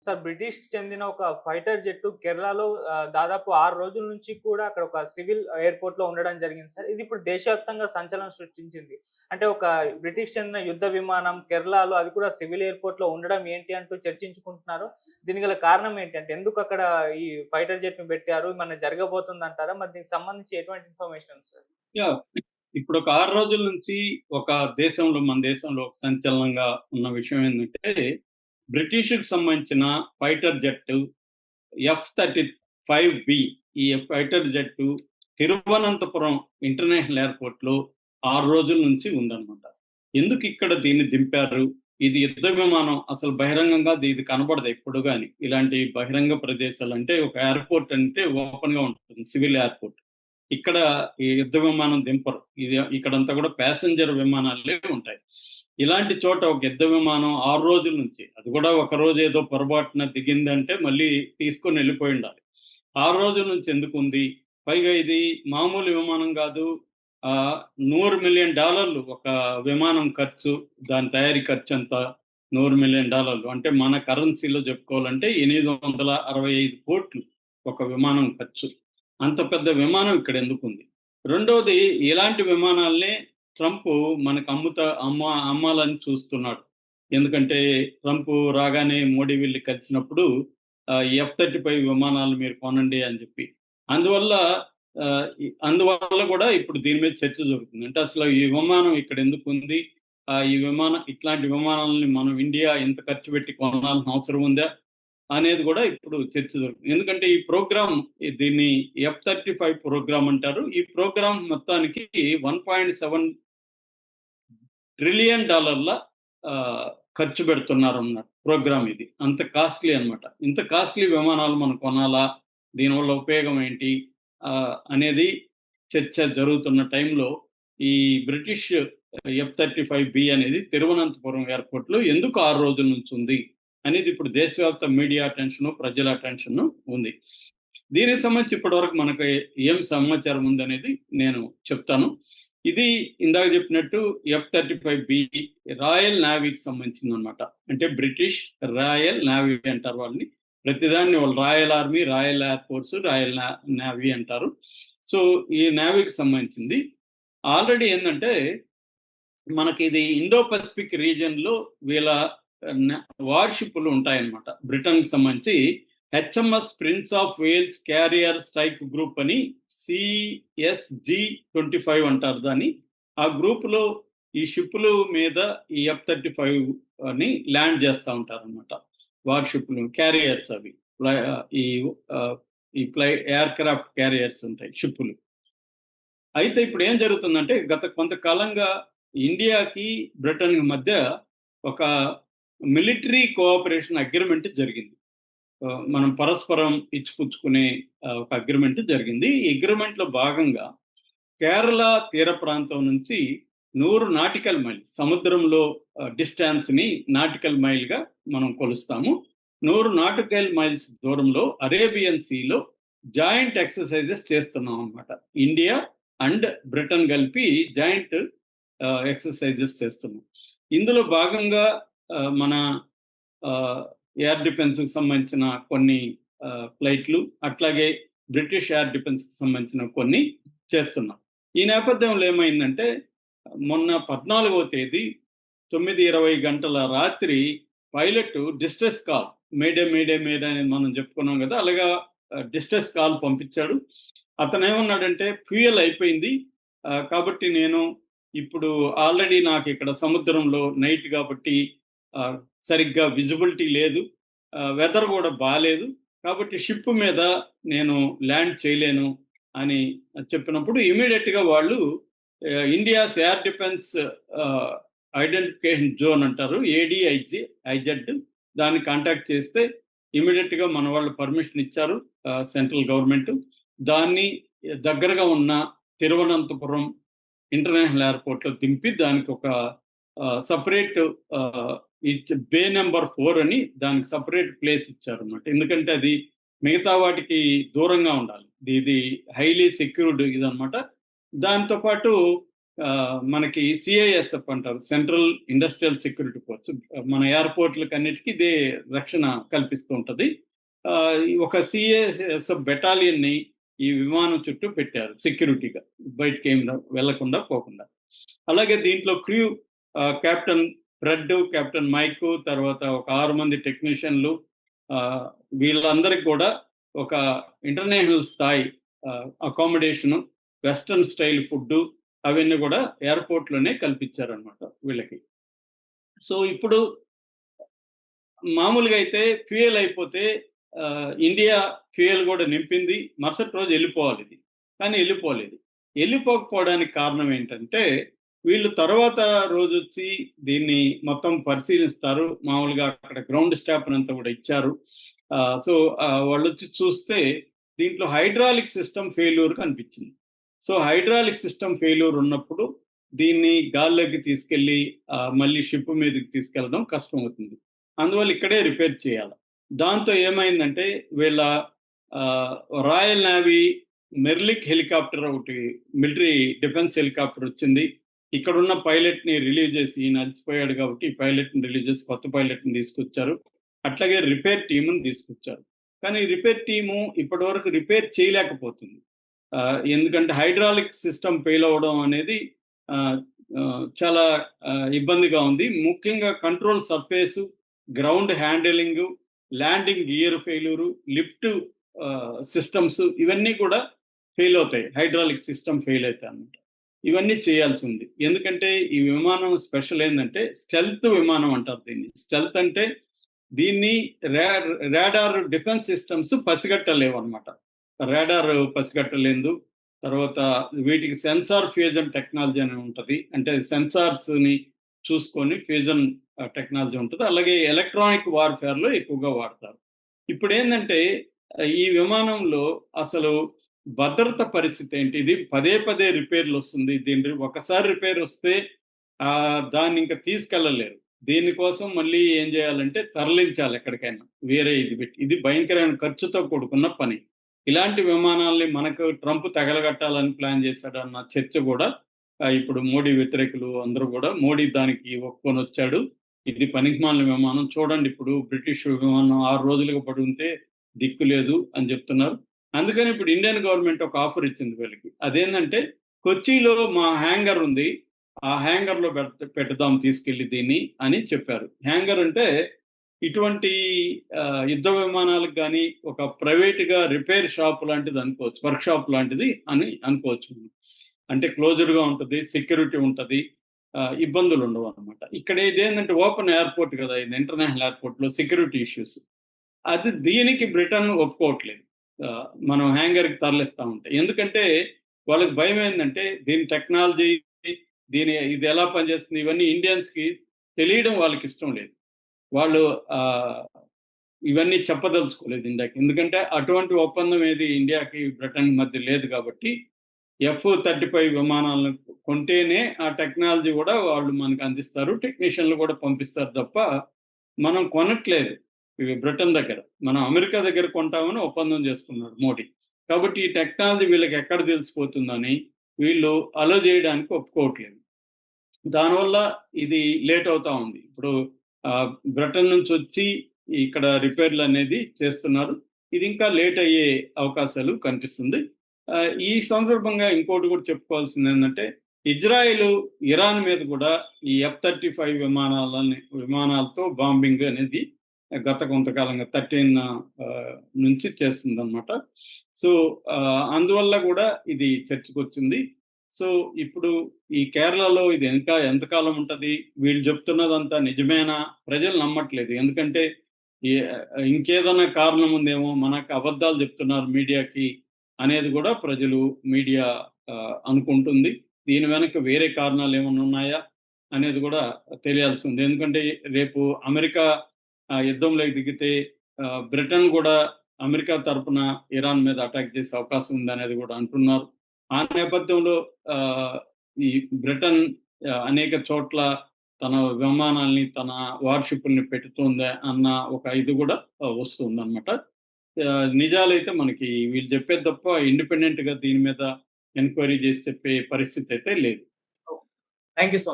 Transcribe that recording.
Sir బ్రిటిష్‌కి చెందిన ఒక fighter జెట్టు కేరళలో దాదాపు 6 రోజుల నుంచి కూడా అక్కడ ఒక సివిల్ ఎయిర్‌పోర్ట్‌లో ఉండడం జరిగింది సార్. ఇది ఇప్పుడు దేశవ్యాప్తంగా సంచలనం సృష్టించింది. అంటే ఒక బ్రిటిష్ చెందిన యుద్ధ విమానం కేరళలో అది కూడా సివిల్ ఎయిర్‌పోర్ట్‌లో ఉండడం ఏంటి అంటూ చర్చించుకుంటున్నారు. దీనికి గల కారణం ఏంటంటే ఎందుకు అక్కడ ఈ ఫైటర్ జెట్‌ని పెట్టారు? ఏమన్నా జరగబోతుందంటారా? మరి దీనికి సంబంధించి ఎటువంటి ఇన్ఫర్మేషన్ ఉంది సార్? యాహ్! ఇప్పుడొక 6 రోజుల నుంచి ఒక మన దేశంలో ఒక సంచలనంగా ఉన్న విషయం ఏందంటే, బ్రిటిష్‌కి సంబంధించిన ఫైటర్ జెట్ ఎఫ్-35బి ఈ ఫైటర్ జెట్టు తిరువనంతపురం ఇంటర్నేషనల్ ఎయిర్‌పోర్ట్‌లో 6 రోజుల నుంచి ఉందన్నమాట. ఎందుకిక్కడ దీన్ని దింపారు? ఇది యుద్ధ విమానం అసలు బహిరంగంగా ఇది కనపడదు ఎప్పుడు గాని. ఇలాంటి బహిరంగ ప్రదేశాలు అంటే ఒక ఎయిర్‌పోర్ట్ అంటే ఓపెన్‌గా ఉంటుంది. Civil airport. ఇక్కడ ఈ యుద్ధ విమానం దింపరు. ఇక్కడంతా కూడా ప్యాసింజర్ విమానాలే ఉంటాయి. ఇలాంటి చోట ఒక యుద్ధ విమానం 6 రోజుల నుంచి, అది కూడా ఒకరోజు ఏదో పొరపాటున దిగిందంటే మళ్ళీ తీసుకొని వెళ్ళిపోయి ఉండాలి. 6 రోజుల నుంచి ఎందుకుంది? పైగా ఇది మామూలు విమానం కాదు. $100,000,000 ఒక విమానం ఖర్చు. దాని తయారీ ఖర్చంతా $100,000,000 అంటే మన కరెన్సీలో చెప్పుకోవాలంటే 865,00,00,000 ఒక విమానం ఖర్చు. అంత పెద్ద విమానం ఇక్కడ ఎందుకుంది? రెండోది, ఇలాంటి విమానాల్నే ట్రంప్ మనకు అమ్మాలని చూస్తున్నాడు. ఎందుకంటే ట్రంప్ రాగానే మోడీ వెళ్లి కలిసినప్పుడు ఎఫ్-35 విమానాలు మీరు కొనండి అని చెప్పి. అందువల్ల అందువల్ల కూడా ఇప్పుడు దీని మీద చర్చ జరుగుతుంది. అంటే అసలు ఈ విమానం ఇక్కడ ఎందుకుంది? ఇట్లాంటి విమానాలని మనం ఇండియా ఇంత ఖర్చు పెట్టి కొనాల్సిన అవసరం ఉందా? అనేది కూడా ఇప్పుడు చర్చ జరుగుతుంది. ఎందుకంటే ఈ ప్రోగ్రామ్ దీన్ని ఎఫ్-35 ప్రోగ్రామ్ అంటారు. ఈ ప్రోగ్రామ్ మొత్తానికి $1.7 ట్రిలియన్ ఖర్చు పెడుతున్నారన్నమాట ప్రోగ్రామ్ ఇది. అంత కాస్ట్‌లీ అన్నమాట. ఇంత కాస్ట్‌లీ విమానాలు మనం కొనాలా? దీనివల్ల ఉపయోగం ఏంటి? అనేది చర్చ జరుగుతున్న టైంలో ఈ బ్రిటిష్ ఎఫ్-35బి అనేది తిరువనంతపురం ఎయిర్‌పోర్ట్‌లో ఎందుకు 6 రోజుల నుంచి ఉంది? అనేది ఇప్పుడు దేశవ్యాప్త మీడియా అటెన్షను, ప్రజల అటెన్షను ఉంది. దీనికి సంబంధించి ఇప్పటివరకు మనకు ఏం సమాచారం ఉందనేది నేను చెప్తాను. ఇది ఇందాక చెప్పినట్టు ఎఫ్-35బి రాయల్ నేవీకి సంబంధించిందనమాట. అంటే బ్రిటిష్ రాయల్ నేవీ అంటారు వాళ్ళని. ప్రతిదాన్ని వాళ్ళు royal army, royal air force, royal navy అంటారు. సో, ఈ నేవీకి సంబంధించింది. ఆల్రెడీ ఏందంటే మనకి ఇది ఇండో పసిఫిక్ రీజియన్‌లో వీళ్ళ న వార్‌షిప్‌లు ఉంటాయన్నమాట. బ్రిటన్‌కి సంబంధించి HMS prince of Wales carrier strike group అని CSG-25 అంటారు దాన్ని. ఆ గ్రూప్‌లో ఈ షిప్పులు మీద ఈ ఎఫ్-35 అని ల్యాండ్ చేస్తా ఉంటారన్నమాట. వార్‌షిప్‌లు క్యారియర్స్ అవి. ఈ ఎయిర్‌క్రాఫ్ట్ క్యారియర్స్ ఉంటాయి షిప్పులు. అయితే ఇప్పుడు ఏం జరుగుతుందంటే గత కొంతకాలంగా ఇండియాకి, బ్రిటన్‌కి మధ్య ఒక మిలిటరీ కోఆపరేషన్ అగ్రీమెంట్ జరిగింది. మనం పరస్పరం ఇచ్చిపుచ్చుకునే ఒక అగ్రీమెంట్ జరిగింది. ఈ అగ్రీమెంట్‌లో భాగంగా కేరళ తీర ప్రాంతం నుంచి 100 నాటికల్ మైల్ సముద్రంలో డిస్టెన్స్‌ని నాటికల్ మైల్‌గా మనం కొలుస్తాము. 100 నాటికల్ మైల్స్ దూరంలో అరేబియన్ సీలో జాయింట్ ఎక్సర్‌సైజెస్ చేస్తున్నాం అన్నమాట. ఇండియా అండ్ బ్రిటన్ కలిపి జాయింట్ ఎక్సర్‌సైజెస్ చేస్తున్నాం. ఇందులో భాగంగా మన ఎయిర్ డిఫెన్స్‌కి సంబంధించిన కొన్ని ఫ్లైట్లు, అట్లాగే బ్రిటిష్ ఎయిర్ డిఫెన్స్‌కి సంబంధించిన కొన్ని చేస్తున్నాం. ఈ నేపథ్యంలో ఏమైందంటే మొన్న 14వ తేదీ 9:20 గంటల రాత్రి pilot distress call, mayday mayday mayday అని మనం చెప్పుకున్నాం కదా! అలాగా డిస్ట్రెస్ కాల్ పంపించాడు. అతనేమన్నాడంటే ఫ్యూయల్ అయిపోయింది. కాబట్టి నేను ఇప్పుడు ఆల్రెడీ నాకు ఇక్కడ సముద్రంలో నైట్ కాబట్టి సరిగ్గా విజిబిలిటీ లేదు. వెదర్ కూడా బాలేదు. కాబట్టి షిప్ మీద నేను ల్యాండ్ చేయలేను అని చెప్పినప్పుడు ఇమ్మీడియేట్‌గా వాళ్ళు India's air defence identification zone అంటారు. ఐజెడ్ దాన్ని కాంటాక్ట్ చేస్తే ఇమ్మీడియేట్‌గా మన వాళ్ళు పర్మిషన్ ఇచ్చారు సెంట్రల్ గవర్నమెంట్. దాన్ని దగ్గరగా ఉన్న తిరువనంతపురం ఇంటర్నేషనల్ ఎయిర్‌పోర్ట్‌లో దింపి దానికి ఒక సెపరేట్ బే నంబర్ 4 అని దానికి సెపరేట్ ప్లేస్ ఇచ్చారన్నమాట. ఎందుకంటే అది మిగతా వాటికి దూరంగా ఉండాలి. ఇది హైలీ సెక్యూర్డ్ ఇదన్నమాట. దాంతో పాటు మనకి సిఐఎస్ఎఫ్ అంటారు, సెంట్రల్ ఇండస్ట్రియల్ సెక్యూరిటీ ఫోర్స్. మన ఎయిర్పోర్ట్లకు అన్నిటికీ ఇదే రక్షణ కల్పిస్తూ ఉంటుంది. ఒక సిఐఎస్ఎఫ్ బెటాలియన్ ని ఈ విమానం చుట్టూ పెట్టారు సెక్యూరిటీగా, బయటకి ఏం వెళ్లకుండా పోకుండా. అలాగే దీంట్లో crew captain Fred, captain Mike, తర్వాత ఒక 6 మంది టెక్నీషియన్లు, వీళ్ళందరికీ కూడా ఒక ఇంటర్నేషనల్ స్థాయి అకామిడేషను, వెస్టర్న్ స్టైల్ ఫుడ్ అవన్నీ కూడా ఎయిర్పోర్ట్లోనే కల్పించారనమాట వీళ్ళకి. సో ఇప్పుడు మామూలుగా అయితే ఫ్యూయల్ అయిపోతే ఇండియా ఫ్యూయల్ కూడా నింపింది, మరుసటి రోజు వెళ్ళిపోవాలి ఇది, కానీ వెళ్ళిపోలేదు. వెళ్ళిపోకపోవడానికి కారణం ఏంటంటే వీళ్ళు తర్వాత రోజు వచ్చి దీన్ని మొత్తం పరిశీలిస్తారు. మామూలుగా అక్కడ గ్రౌండ్ స్టాఫ్ అంతా కూడా ఇచ్చారు. సో వాళ్ళు వచ్చి చూస్తే దీంట్లో హైడ్రాలిక్ సిస్టమ్ ఫెయిల్యూర్ కనిపించింది. సో హైడ్రాలిక్ సిస్టమ్ ఫెయిల్యూర్ ఉన్నప్పుడు దీన్ని గాల్లోకి తీసుకెళ్లి మళ్ళీ షిప్ మీదకి తీసుకెళ్ళడం కష్టం అవుతుంది. అందువల్ల ఇక్కడే రిపేర్ చేయాలి. దాంతో ఏమైందంటే వీళ్ళ రాయల్ నేవీ మెర్లిక్ హెలికాప్టర్, ఒకటి మిలిటరీ డిఫెన్స్ హెలికాప్టర్ వచ్చింది. ఇక్కడున్న పైలట్ ని రిలీవ్ చేసి, ఈయన అలసిపోయాడు కాబట్టి ఈ పైలట్ ని రిలీవ్ చేసి కొత్త పైలట్ ని తీసుకొచ్చారు. అట్లాగే రిపేర్ టీముని తీసుకొచ్చారు. కానీ రిపేర్ టీము ఇప్పటి వరకు రిపేర్ చేయలేకపోతుంది. ఎందుకంటే హైడ్రాలిక్ సిస్టమ్ ఫెయిల్ అవ్వడం అనేది చాలా ఇబ్బందిగా ఉంది. ముఖ్యంగా control surface, ground handling, landing gear failure, lift systems ఇవన్నీ కూడా ఫెయిల్ అవుతాయి హైడ్రాలిక్ సిస్టమ్ ఫెయిల్ అయితే అన్నమాట. ఇవన్నీ చేయాల్సి ఉంది. ఎందుకంటే ఈ విమానం స్పెషల్ ఏంటంటే స్టెల్త్ విమానం అంటారు దీన్ని. స్టెల్త్ అంటే దీన్ని రాడార్ డిఫెన్స్ సిస్టమ్స్ పసిగట్టలేవు అనమాట. రాడార్ పసిగట్టలేదు. తర్వాత వీటికి సెన్సార్ ఫ్యూజన్ టెక్నాలజీ అని ఉంటుంది. అంటే సెన్సార్స్ ని చూసుకొని ఫ్యూజన్ టెక్నాలజీ ఉంటుంది. అలాగే ఎలక్ట్రానిక్ వార్ఫేర్ లో ఎక్కువగా వాడతారు. ఇప్పుడు ఏంటంటే ఈ విమానంలో అసలు భద్రత పరిస్థితి ఏంటి? ఇది పదే పదే రిపేర్లు వస్తుంది. దీని ఒకసారి రిపేర్ వస్తే దాన్ని ఇంకా తీసుకెళ్ళలేరు. దీనికోసం మళ్ళీ ఏం చేయాలంటే తరలించాలి ఎక్కడికైనా, వేరే ఇది పెట్టి. ఇది భయంకరమైన ఖర్చుతో కూడుకున్న పని. ఇలాంటి విమానాల్ని మనకు ట్రంప్ తగలగట్టాలని ప్లాన్ చేశాడన్న చర్చ కూడా ఇప్పుడు మోడీ వ్యతిరేకులు అందరూ కూడా, మోడీ దానికి ఒప్పుకొని వచ్చాడు. ఇది పనికిమాలిన విమానం, చూడండి ఇప్పుడు బ్రిటిష్ విమానం 6 రోజులుగా పడి ఉంటే దిక్కు లేదు అని చెప్తున్నారు. అందుకని ఇప్పుడు ఇండియన్ గవర్నమెంట్ ఒక ఆఫర్ ఇచ్చింది వీళ్ళకి. అదేంటంటే కొచ్చిలో మా హ్యాంగర్ ఉంది, ఆ హ్యాంగర్ లో పెడదాం తీసుకెళ్లి దీన్ని అని చెప్పారు. హ్యాంగర్ అంటే ఇటువంటి యుద్ధ విమానాలకు కానీ ఒక ప్రైవేట్ గా రిపేర్ షాప్ లాంటిది అనుకోవచ్చు, వర్క్ షాప్ లాంటిది అని అనుకోవచ్చు. అంటే క్లోజ్డ్ గా ఉంటుంది, సెక్యూరిటీ ఉంటుంది, ఇబ్బందులు ఉండవు అనమాట. ఇక్కడ ఇదేంటంటే ఓపెన్ ఎయిర్పోర్ట్ కదా, ఇది ఇంటర్నేషనల్ ఎయిర్పోర్ట్ లో సెక్యూరిటీ ఇష్యూస్. అది దీనికి బ్రిటన్ ఒప్పుకోవట్లేదు మనం హ్యాంగర్కి తరలిస్తా ఉంటాయి. ఎందుకంటే వాళ్ళకి భయం ఏంటంటే దీని టెక్నాలజీ, ఇది ఎలా పనిచేస్తుంది, ఇవన్నీ ఇండియన్స్ కి తెలియడం వాళ్ళకి ఇష్టం లేదు. వాళ్ళు ఇవన్నీ చెప్పదలుచుకోలేదు ఇండియాకి. ఎందుకంటే అటువంటి ఒప్పందం ఏది ఇండియాకి బ్రిటన్ మధ్య లేదు కాబట్టి F-35 విమానాలను కొంటేనే ఆ టెక్నాలజీ కూడా వాళ్ళు మనకు అందిస్తారు, టెక్నీషియన్లు కూడా పంపిస్తారు తప్ప మనం కొనట్లేదు ఇవి బ్రిటన్ దగ్గర. మనం అమెరికా దగ్గర కొంటామని ఒప్పందం చేసుకున్నాడు మోడీ. కాబట్టి ఈ టెక్నాలజీ వీళ్ళకి ఎక్కడ తెలిసిపోతుందని వీళ్ళు అలో చేయడానికి ఒప్పుకోవట్లేదు. దానివల్ల ఇది లేట్ అవుతా ఉంది. ఇప్పుడు బ్రిటన్ నుంచి వచ్చి ఇక్కడ రిపేర్లు అనేది చేస్తున్నారు. ఇది ఇంకా లేట్ అయ్యే అవకాశాలు కనిపిస్తుంది. ఈ సందర్భంగా ఇంకోటి కూడా చెప్పుకోవాల్సింది ఏంటంటే ఇజ్రాయెల్ ఇరాన్ మీద కూడా ఈ F-35 విమానాలతో బాంబింగ్ అనేది గత కొంతకాలంగా 13 నుంచి చేస్తుంది అనమాట. సో అందువల్ల కూడా ఇది చర్చకు వచ్చింది. సో ఇప్పుడు ఈ కేరళలో ఇది ఎంతకాలం ఉంటుంది, వీళ్ళు చెప్తున్నదంతా నిజమేనా, ప్రజలు నమ్మట్లేదు. ఎందుకంటే ఇంకేదైనా కారణం ఉందేమో, మనకు అబద్ధాలు చెప్తున్నారు మీడియాకి అనేది కూడా మీడియా అనుకుంటుంది. దీని వెనక వేరే కారణాలు ఏమైనా ఉన్నాయా అనేది కూడా తెలియాల్సి ఉంది. ఎందుకంటే రేపు అమెరికా యుద్ధంలోకి దిగితే బ్రిటన్ కూడా అమెరికా తరఫున ఇరాన్ మీద అటాక్ చేసే అవకాశం ఉంది అనేది కూడా అంటున్నారు. ఆ నేపథ్యంలో ఈ బ్రిటన్ అనేక చోట్ల తన విమానాల్ని, తన వార్షిప్ని పెట్టుతుంది అన్న ఒక ఇది కూడా వస్తుంది అనమాట. నిజాలైతే మనకి వీళ్ళు చెప్పేది తప్ప ఇండిపెండెంట్ గా దీని మీద ఎంక్వైరీ చేసి చెప్పే పరిస్థితి అయితే లేదు. Thank you so much.